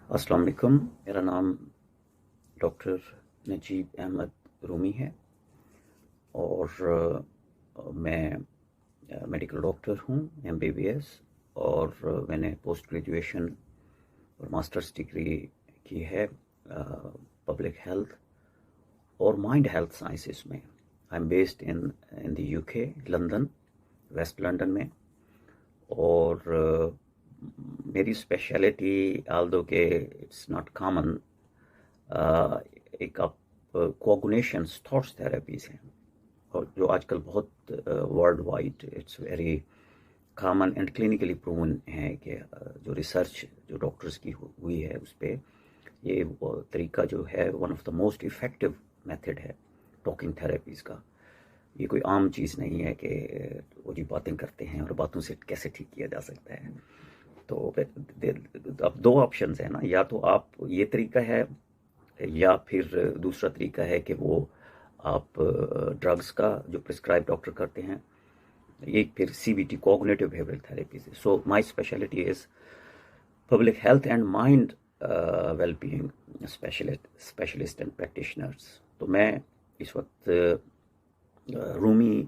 अस्सलाम वालेकुम। मेरा नाम डॉक्टर नजीब अहमद रूमी है और मैं मेडिकल डॉक्टर हूँ, एमबीबीएस, और मैंने पोस्ट ग्रेजुएशन और मास्टर्स डिग्री की है पब्लिक हेल्थ और माइंड हेल्थ साइंसेस में। I am based in the UK, London, west London में। और मेरी स्पेशलिटी, आल्दो के इट्स नॉट कॉमन, एक आप कोऑगुलेशंस थॉट्स थेरेपीज हैं, और जो आजकल बहुत world wide it's very common and clinically proven है कि जो रिसर्च जो डॉक्टर्स की हुई है उस पर ये तरीका जो है one of the most effective method है टॉकिंग थेरेपीज का। ये कोई आम चीज़ नहीं है कि वो जी बातें करते हैं और बातों से कैसे ठीक किया जा सकता है। तो अब दो ऑप्शंस हैं ना, या तो आप ये तरीका है या फिर दूसरा तरीका है कि वो आप ड्रग्स का जो प्रिस्क्राइब डॉक्टर करते हैं, एक फिर CBT, cognitive behavioural therapy. So my speciality is public health and mind wellbeing specialist and practitioners. तो मैं इस वक्त रूमी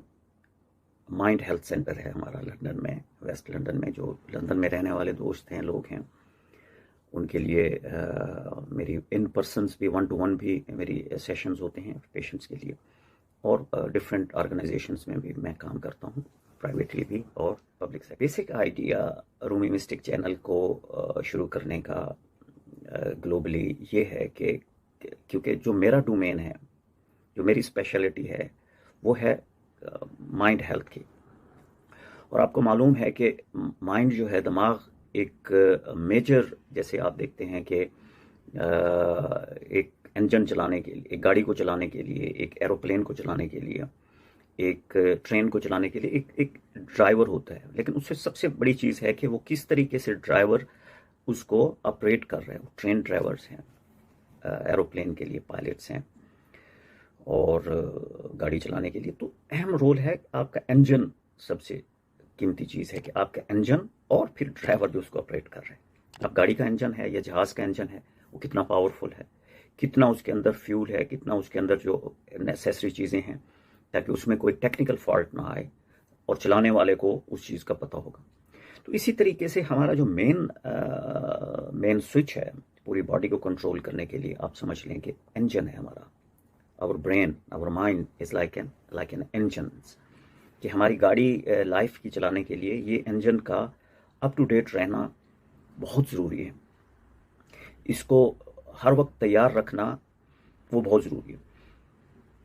माइंड हेल्थ सेंटर है हमारा लंदन में, वेस्ट लंदन में। जो लंदन में रहने वाले दोस्त हैं, लोग हैं, उनके लिए मेरी इन पर्सनस भी 1-to-1 भी मेरी सेशंस होते हैं पेशेंट्स के लिए, और डिफरेंट ऑर्गेनाइजेशंस में भी मैं काम करता हूँ, प्राइवेटली भी और पब्लिक से। Basic idea Rumi mistake channel को शुरू करने का ग्लोबली ये है कि क्योंकि जो मेरा डोमेन है, जो मेरी स्पेशलिटी है, वो है माइंड हेल्थ की। और आपको मालूम है कि माइंड जो है, दिमाग, एक मेजर, जैसे आप देखते हैं कि एक इंजन चलाने के लिए, एक गाड़ी को चलाने के लिए, एक एरोप्लेन को चलाने के लिए, एक ट्रेन को चलाने के लिए एक ड्राइवर होता है। लेकिन उससे सबसे बड़ी चीज़ है कि वो किस तरीके से ड्राइवर उसको ऑपरेट कर रहे हैं। ट्रेन ड्राइवर्स हैं, एरोप्लेन के लिए पायलट्स हैं, और गाड़ी चलाने के लिए तो अहम रोल है आपका इंजन। सबसे कीमती चीज़ है कि आपका इंजन और फिर ड्राइवर जो उसको ऑपरेट कर रहे हैं। अब गाड़ी का इंजन है या जहाज़ का इंजन है, वो कितना पावरफुल है, कितना उसके अंदर फ्यूल है, कितना उसके अंदर जो नेसेसरी चीज़ें हैं ताकि उसमें कोई टेक्निकल फॉल्ट ना आए और चलाने वाले को उस चीज़ का पता होगा। तो इसी तरीके से हमारा जो मेन स्विच है पूरी बॉडी को कंट्रोल करने के लिए, आप समझ लें कि इंजन है हमारा। Our brain, our mind is like an engine, कि हमारी गाड़ी लाइफ की चलाने के लिए ये इंजन का अप टू डेट रहना बहुत ज़रूरी है। इसको हर वक्त तैयार रखना वो बहुत ज़रूरी है।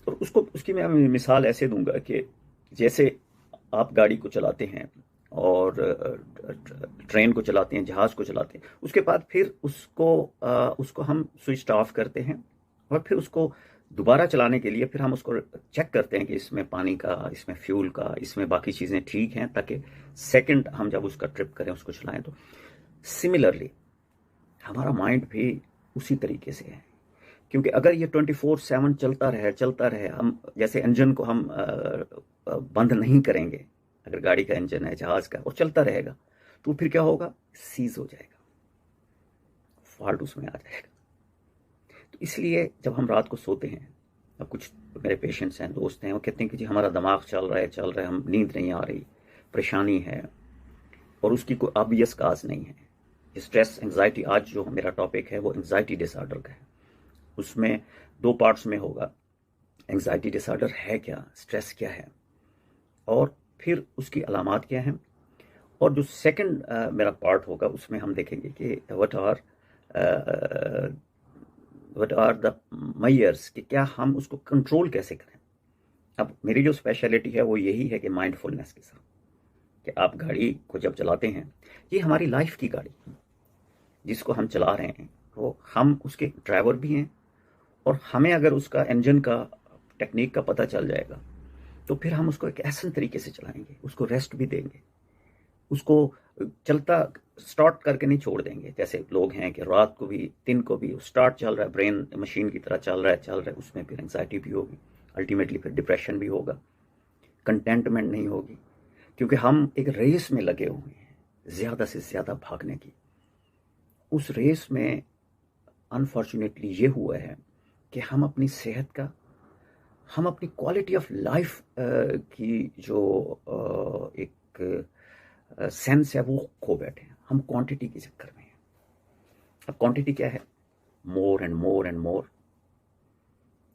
और उसकी मैं मिसाल ऐसे दूंगा कि जैसे आप गाड़ी को चलाते हैं और ट्रेन को चलाते हैं, जहाज़ को चलाते हैं, उसके बाद फिर उसको हम स्विच ऑफ करते हैं और फिर उसको दोबारा चलाने के लिए फिर हम उसको चेक करते हैं कि इसमें पानी का, इसमें फ्यूल का, इसमें बाकी चीज़ें ठीक हैं, ताकि सेकंड हम जब उसका ट्रिप करें, उसको चलाएं। तो सिमिलरली हमारा माइंड भी उसी तरीके से है, क्योंकि अगर ये 24/7 चलता रहे, हम जैसे इंजन को हम बंद नहीं करेंगे, अगर गाड़ी का इंजन है, जहाज़ का, और चलता रहेगा, तो फिर क्या होगा, सीज हो जाएगा, फॉल्ट उसमें आ जाएगा। तो इसलिए जब हम रात को सोते हैं, अब कुछ मेरे पेशेंट्स हैं, दोस्त हैं, वो कहते हैं कि जी हमारा दिमाग चल रहा है, हम नींद नहीं आ रही, परेशानी है, और उसकी कोई ऑब्वियस काज नहीं है। स्ट्रेस, एंग्जाइटी, आज जो मेरा टॉपिक है वो एंग्जाइटी डिसऑर्डर का है। उसमें 2 पार्ट्स में होगा, एंग्जाइटी डिसऑर्डर है क्या, स्ट्रेस क्या है, और फिर उसकी अलामात क्या हैं। और जो सेकंड मेरा पार्ट होगा, उसमें हम देखेंगे कि व्हाट आर द मेजर्स, कि क्या हम उसको कंट्रोल कैसे करें। अब मेरी जो स्पेशलिटी है वो यही है कि माइंडफुलनेस के साथ, कि आप गाड़ी को जब चलाते हैं, ये हमारी लाइफ की गाड़ी जिसको हम चला रहे हैं, तो हम उसके ड्राइवर भी हैं, और हमें अगर उसका इंजन का टेक्निक का पता चल जाएगा तो फिर हम उसको एक ऐसे तरीके से चलाएंगे, उसको रेस्ट भी देंगे, उसको चलता स्टार्ट करके नहीं छोड़ देंगे। जैसे लोग हैं कि रात को भी, दिन को भी स्टार्ट चल रहा है, ब्रेन मशीन की तरह चल रहा है, उसमें फिर एंग्जाइटी भी होगी, अल्टीमेटली फिर डिप्रेशन भी होगा, कंटेंटमेंट नहीं होगी, क्योंकि हम एक रेस में लगे हुए हैं। ज़्यादा से ज़्यादा भागने की। उस रेस में अनफॉर्चुनेटली ये हुआ है कि हम अपनी सेहत का, हम अपनी क्वालिटी ऑफ लाइफ की जो एक सेंस है वो खो बैठे हैं। हम क्वांटिटी के चक्कर में हैं। अब क्वांटिटी क्या है? More and more and more,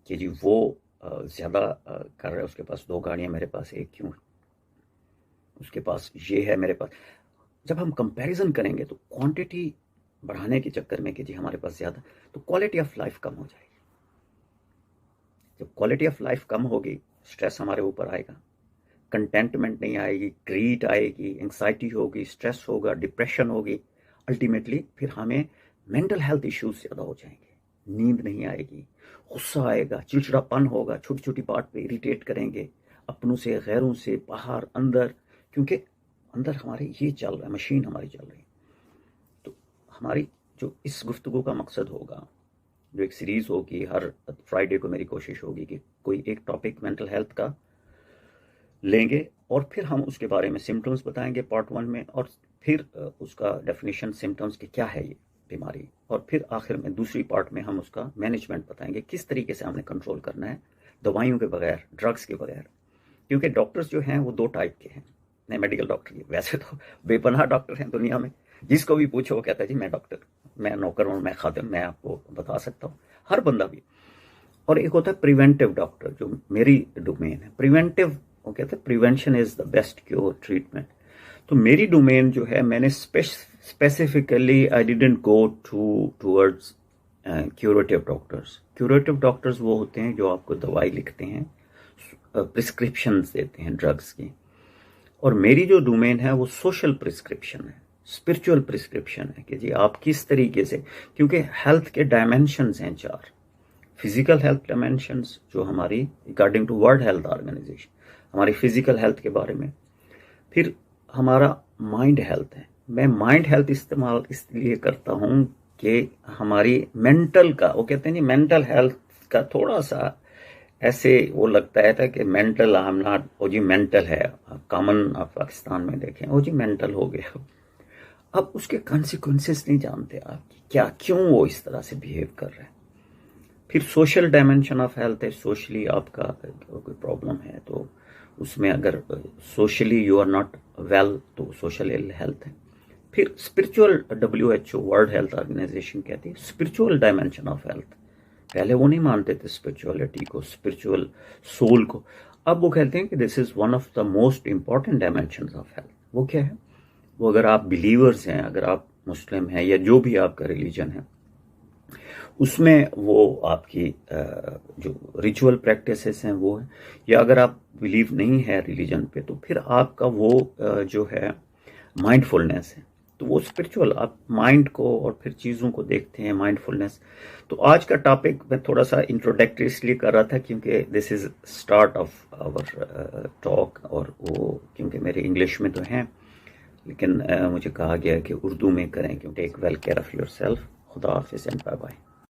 कि जी वो ज़्यादा कर रहा है, उसके पास 2 गाड़ियाँ, मेरे पास 1 क्यों, उसके पास ये है, मेरे पास। जब हम कंपैरिजन करेंगे तो क्वांटिटी बढ़ाने के चक्कर में कि जी हमारे पास ज़्यादा, तो क्वालिटी ऑफ लाइफ कम हो जाएगी। जब क्वालिटी ऑफ लाइफ कम होगी, स्ट्रेस हमारे ऊपर आएगा, कंटेंटमेंट नहीं आएगी, ग्रीड आएगी, एंग्जाइटी होगी, स्ट्रेस होगा, डिप्रेशन होगी। अल्टीमेटली फिर हमें मेंटल हेल्थ इश्यूज ज़्यादा हो जाएंगे, नींद नहीं आएगी, गुस्सा आएगा, चिड़चिड़ापन होगा, छोटी छोटी बात पे इरिटेट करेंगे, अपनों से, गैरों से, बाहर अंदर, क्योंकि अंदर हमारे ये चल रहा है, मशीन हमारी चल रही है। तो हमारी जो इस गुफ्तगू का मकसद होगा, जो एक सीरीज़ होगी, हर फ्राइडे को मेरी कोशिश होगी कि कोई एक टॉपिक मेंटल हेल्थ का लेंगे और फिर हम उसके बारे में सिम्टम्स बताएंगे पार्ट 1 में, और फिर उसका डेफिनेशन सिम्टम्स की क्या है ये बीमारी, और फिर आखिर में दूसरी पार्ट में हम उसका मैनेजमेंट बताएंगे, किस तरीके से हमने कंट्रोल करना है दवाइयों के बगैर, ड्रग्स के बगैर। क्योंकि डॉक्टर्स जो हैं वो 2 टाइप के हैं, नहीं मेडिकल डॉक्टर, वैसे तो बेपनाह डॉक्टर हैं दुनिया में, जिसको भी पूछो वो कहता है जी मैं डॉक्टर, मैं नौकर हूँ, मैं खादिम, मैं आपको बता सकता हूँ, हर बंदा भी। और एक होता है प्रिवेंटिव डॉक्टर, जो मेरी डोमेन है। प्रिवेंटिव, वो कहते हैं prevention is the best cure, treatment. तो मेरी डोमेन जो है, मैंने specifically I didn't go towards curative doctors. Curative doctors वो होते हैं जो आपको दवाई लिखते हैं, प्रिस्क्रिप्शंस देते हैं ड्रग्स की। और मेरी जो डोमेन है वो सोशल प्रिस्क्रिप्शन है, स्पिरिचुअल प्रिस्क्रिप्शन है, कि जी आप किस तरीके से, क्योंकि हेल्थ के डायमेंशंस हैं 4। फिजिकल हेल्थ डायमेंशंस जो हमारी according to World Health Organization, हमारी फिजिकल हेल्थ के बारे में। फिर हमारा माइंड हेल्थ है। मैं माइंड हेल्थ इस्तेमाल इसलिए करता हूँ कि हमारी मेंटल का, वो कहते हैं नहीं मेंटल हेल्थ का थोड़ा सा ऐसे वो लगता है था कि मेंटल, आई एम नॉट, ओ जी मेंटल है, कॉमन आप पाकिस्तान में देखें, ओ जी मेंटल हो गया। अब उसके कॉन्सिक्वेंसेस नहीं जानते आप कि क्या, क्यों वो इस तरह से बिहेव कर रहे हैं। फिर सोशल डायमेंशन ऑफ हेल्थ है, सोशली आपका कोई प्रॉब्लम है तो उसमें अगर socially you are not well तो सोशल इल हेल्थ है। फिर spiritual, WHO World Health Organization कहती है स्पिरिचुअल डायमेंशन ऑफ हेल्थ। पहले वो नहीं मानते थे स्पिरिचुअलिटी को, स्पिरिचुअल सोल को। अब वो कहते हैं कि this is one of the most important dimensions of health. वो क्या है? वो अगर आप बिलीवर्स हैं, अगर आप मुस्लिम हैं या जो भी आपका रिलीजन है, उसमें वो आपकी जो रिचुअल प्रैक्टिसेस हैं वो है, या अगर आप बिलीव नहीं है रिलीजन पे तो फिर आपका वो जो है माइंडफुलनेस है। तो वो स्पिरिचुअल, आप माइंड को और फिर चीज़ों को देखते हैं, माइंडफुलनेस। तो आज का टॉपिक मैं थोड़ा सा इंट्रोडक्टरी इसलिए कर रहा था क्योंकि this is start of our talk, और वो क्योंकि मेरे इंग्लिश में तो हैं, लेकिन मुझे कहा गया कि उर्दू में करें, क्योंकि take well care of yourself. खुदा हाफिज़ एंड बाय बाय।